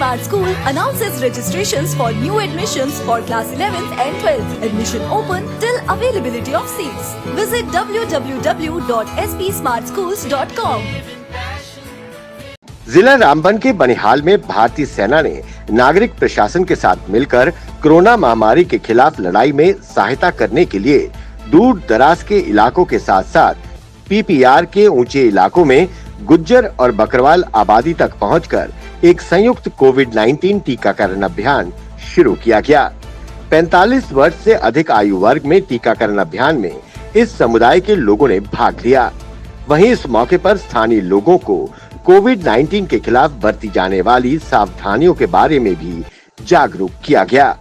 Smart School announces registrations for new admissions for class 11th and 12th. Admission open till availability of seats. Visit www.spsmartschools.com. जिला रामबन के बनिहाल में भारतीय सेना ने नागरिक प्रशासन के साथ मिलकर कोरोना महामारी के खिलाफ लड़ाई में सहायता करने के लिए दूर दराज के इलाकों के साथ साथ पीपीआर के ऊंचे इलाकों में गुज्जर और बकरवाल आबादी तक पहुंचकर एक संयुक्त कोविड-19 टीकाकरण अभियान शुरू किया गया। 45 वर्ष से अधिक आयु वर्ग में टीकाकरण अभियान में इस समुदाय के लोगों ने भाग लिया। वहीं इस मौके पर स्थानीय लोगों को कोविड-19 के खिलाफ बरती जाने वाली सावधानियों के बारे में भी जागरूक किया गया।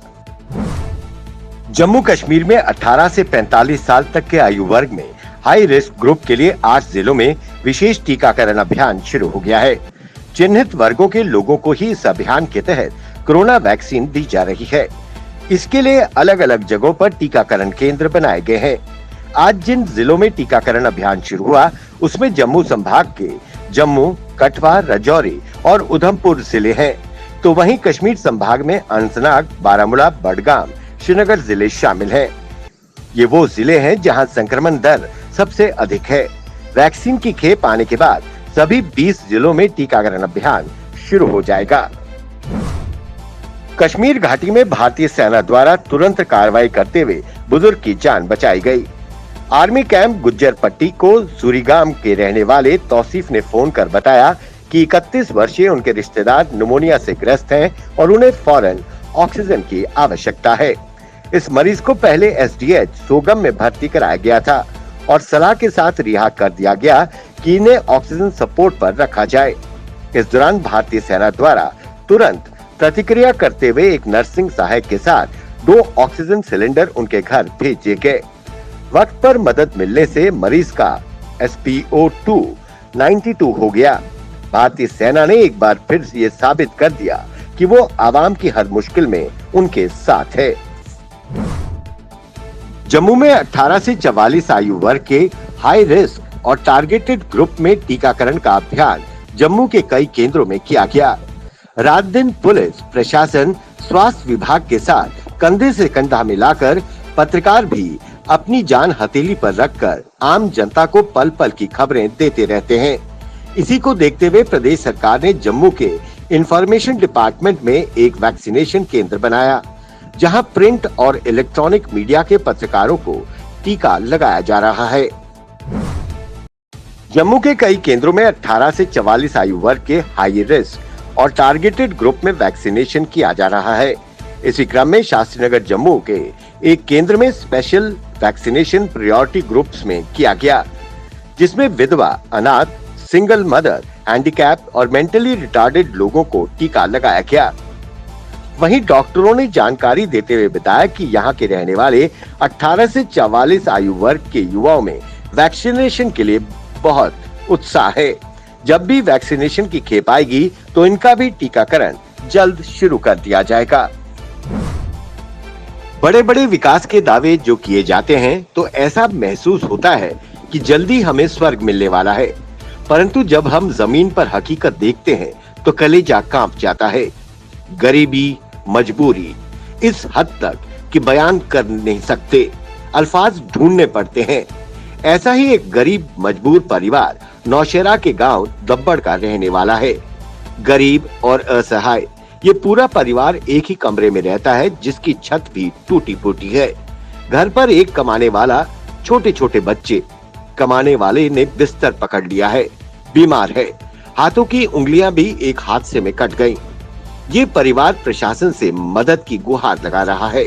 जम्मू कश्मीर में 18 से 45 साल तक के आयु वर्ग में हाई रिस्क ग्रुप के लिए 8 जिलों में विशेष टीकाकरण अभियान शुरू हो गया है। चिन्हित वर्गों के लोगों को ही इस अभियान के तहत कोरोना वैक्सीन दी जा रही है। इसके लिए अलग अलग जगहों पर टीकाकरण केंद्र बनाए गए हैं। आज जिन जिलों में टीकाकरण अभियान शुरू हुआ उसमें जम्मू संभाग के जम्मू, कठुआ, राजौरी और उधमपुर जिले हैं, तो वहीं कश्मीर संभाग में अनंतनाग, बारामूला, बडगाम, श्रीनगर जिले शामिल हैं। ये वो जिले हैं जहां संक्रमण दर सबसे अधिक है। वैक्सीन की खेप आने के बाद सभी 20 जिलों में टीकाकरण अभियान शुरू हो जाएगा। कश्मीर घाटी में भारतीय सेना द्वारा तुरंत कार्रवाई करते हुए बुजुर्ग की जान बचाई गई। आर्मी कैंप गुज्जर पट्टी को सूरीगाम के रहने वाले तौसीफ ने फोन कर बताया कि 31 वर्षीय उनके रिश्तेदार निमोनिया से ग्रस्त हैं और उन्हें फौरन ऑक्सीजन की आवश्यकता है। इस मरीज को पहले एसडीएच सोगम में भर्ती कराया गया था और सलाह के साथ रिहा कर दिया गया कि इन्हें ऑक्सीजन सपोर्ट पर रखा जाए। इस दौरान भारतीय सेना द्वारा तुरंत प्रतिक्रिया करते हुए एक नर्सिंग सहायक के साथ 2 ऑक्सीजन सिलेंडर उनके घर भेजे गए। वक्त पर मदद मिलने से मरीज का SpO2 92 हो गया। भारतीय सेना ने एक बार फिर ये साबित कर दिया कि वो आवाम की हर मुश्किल में उनके साथ है। जम्मू में 18 से 44 आयु वर्ग के हाई रिस्क और टारगेटेड ग्रुप में टीकाकरण का अभियान जम्मू के कई केंद्रों में किया गया। रात दिन पुलिस प्रशासन, स्वास्थ्य विभाग के साथ कंधे से कंधा मिलाकर पत्रकार भी अपनी जान हथेली पर रखकर आम जनता को पल पल की खबरें देते रहते हैं। इसी को देखते हुए प्रदेश सरकार ने जम्मू के इंफॉर्मेशन डिपार्टमेंट में एक वैक्सीनेशन केंद्र बनाया, जहां प्रिंट और इलेक्ट्रॉनिक मीडिया के पत्रकारों को टीका लगाया जा रहा है। जम्मू के कई केंद्रों में 18 से 44 आयु वर्ग के हाई रिस्क और टारगेटेड ग्रुप में वैक्सीनेशन किया जा रहा है। इसी क्रम में शास्त्रीनगर जम्मू के एक केंद्र में स्पेशल वैक्सीनेशन प्रायोरिटी ग्रुप्स में किया गया, जिसमें विधवा, अनाथ, सिंगल मदर, हैंडीकैप और मेंटली रिटार्डेड लोगों को टीका लगाया गया। वहीं डॉक्टरों ने जानकारी देते हुए बताया कि यहाँ के रहने वाले 18 से 44 आयु वर्ग के युवाओं में वैक्सीनेशन के लिए बहुत उत्साह है। जब भी वैक्सीनेशन की खेप आएगी तो इनका भी टीकाकरण जल्द शुरू कर दिया जाएगा। बड़े बड़े विकास के दावे जो किए जाते हैं तो ऐसा महसूस होता है कि जल्दी हमें स्वर्ग मिलने वाला है, परंतु जब हम जमीन पर हकीकत देखते हैं तो कलेजा कांप जाता है। गरीबी, मजबूरी इस हद तक कि बयान कर नहीं सकते, अल्फाज ढूंढने पड़ते हैं। ऐसा ही एक गरीब मजबूर परिवार नौशेरा के गांव दब्बड़ का रहने वाला है। गरीब और असहाय ये पूरा परिवार एक ही कमरे में रहता है, जिसकी छत भी टूटी फूटी है। घर पर एक कमाने वाला, छोटे छोटे बच्चे। कमाने वाले ने बिस्तर पकड़ लिया है, बीमार है, हाथों की उंगलियां भी एक हादसे में कट गईं। ये परिवार प्रशासन से मदद की गुहार लगा रहा है।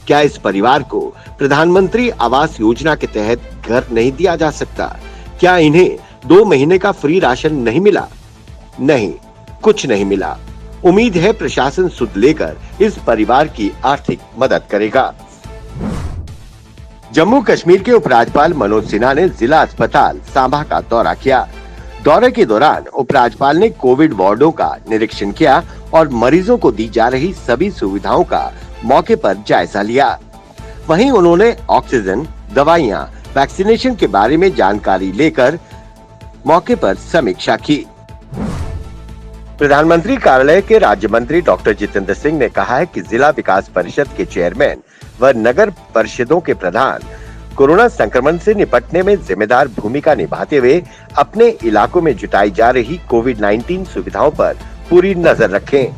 क्या इस परिवार को प्रधानमंत्री आवास योजना के तहत घर नहीं दिया जा सकता? क्या इन्हें 2 महीने का फ्री राशन नहीं मिला? नहीं, कुछ नहीं मिला। उम्मीद है प्रशासन सुध लेकर इस परिवार की आर्थिक मदद करेगा। जम्मू कश्मीर के उपराज्यपाल मनोज सिन्हा ने जिला अस्पताल सांबा का दौरा किया। दौरे के दौरान उपराज्यपाल ने कोविड वार्डों का निरीक्षण किया और मरीजों को दी जा रही सभी सुविधाओं का मौके पर जायजा लिया। वहीं उन्होंने ऑक्सीजन, दवाइयां, वैक्सीनेशन के बारे में जानकारी लेकर मौके पर समीक्षा की। प्रधानमंत्री कार्यालय के राज्य मंत्री डॉक्टर जितेंद्र सिंह ने कहा है कि जिला विकास परिषद के चेयरमैन व नगर परिषदों के प्रधान कोरोना संक्रमण से निपटने में जिम्मेदार भूमिका निभाते हुए अपने इलाकों में जुटाई जा रही कोविड-19 सुविधाओं पर पूरी नजर रखें।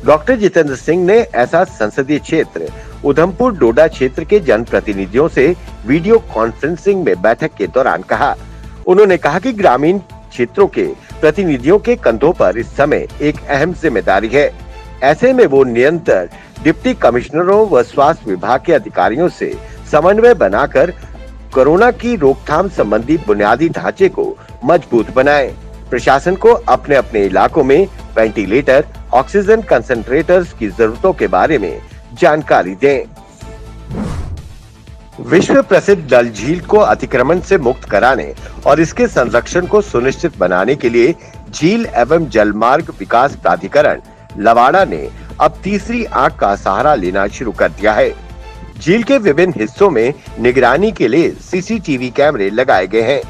डॉक्टर जितेंद्र सिंह ने ऐसा संसदीय क्षेत्र उधमपुर डोडा क्षेत्र के जनप्रतिनिधियों से वीडियो कॉन्फ्रेंसिंग में बैठक के दौरान कहा। उन्होंने कहा कि ग्रामीण क्षेत्रों के प्रतिनिधियों के कंधों पर इस समय एक अहम जिम्मेदारी है। ऐसे में वो निरंतर डिप्टी कमिश्नरों व स्वास्थ्य विभाग के अधिकारियों से समन्वय बनाकर कोरोना की रोकथाम संबंधी बुनियादी ढांचे को मजबूत बनाएं। प्रशासन को अपने अपने इलाकों में वेंटिलेटर, ऑक्सीजन कंसंट्रेटर्स की जरूरतों के बारे में जानकारी दें। विश्व प्रसिद्ध डल झील को अतिक्रमण से मुक्त कराने और इसके संरक्षण को सुनिश्चित बनाने के लिए झील एवं जलमार्ग विकास प्राधिकरण लवाड़ा ने अब तीसरी आंख का सहारा लेना शुरू कर दिया है। झील के विभिन्न हिस्सों में निगरानी के लिए सीसीटीवी कैमरे लगाए गए हैं।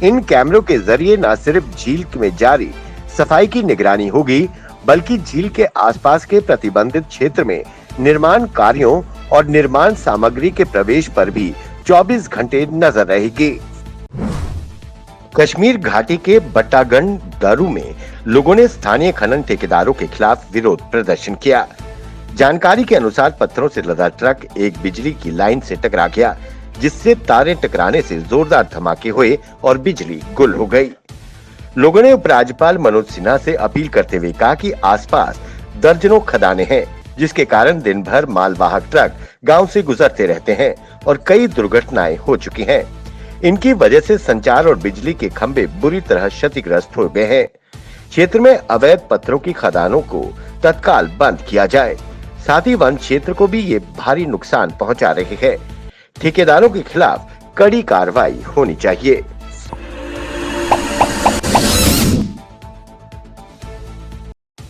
इन कैमरों के जरिए न सिर्फ झील में जारी सफाई की निगरानी होगी, बल्कि झील के आसपास के प्रतिबंधित क्षेत्र में निर्माण कार्यों और निर्माण सामग्री के प्रवेश पर भी 24 घंटे नजर रहेगी। कश्मीर घाटी के बट्टागंड दारू में लोगों ने स्थानीय खनन ठेकेदारों के खिलाफ विरोध प्रदर्शन किया। जानकारी के अनुसार पत्थरों से लदा ट्रक एक बिजली की लाइन से टकरा गया, जिससे तारें टकराने से जोरदार धमाके हुए और बिजली गुल हो गई। लोगों ने उपराज्यपाल मनोज सिन्हा से अपील करते हुए कहा कि आसपास दर्जनों खदानें हैं, जिसके कारण दिन भर मालवाहक ट्रक गांव से गुजरते रहते हैं और कई दुर्घटनाएं हो चुकी हैं। इनकी वजह से संचार और बिजली के खंभे बुरी तरह क्षतिग्रस्त हो गए हैं। क्षेत्र में अवैध पत्थरों की खदानों को तत्काल बंद किया जाए, साथ ही वन क्षेत्र को भी ये भारी नुकसान पहुंचा रहे हैं। ठेकेदारों के खिलाफ कड़ी कार्रवाई होनी चाहिए।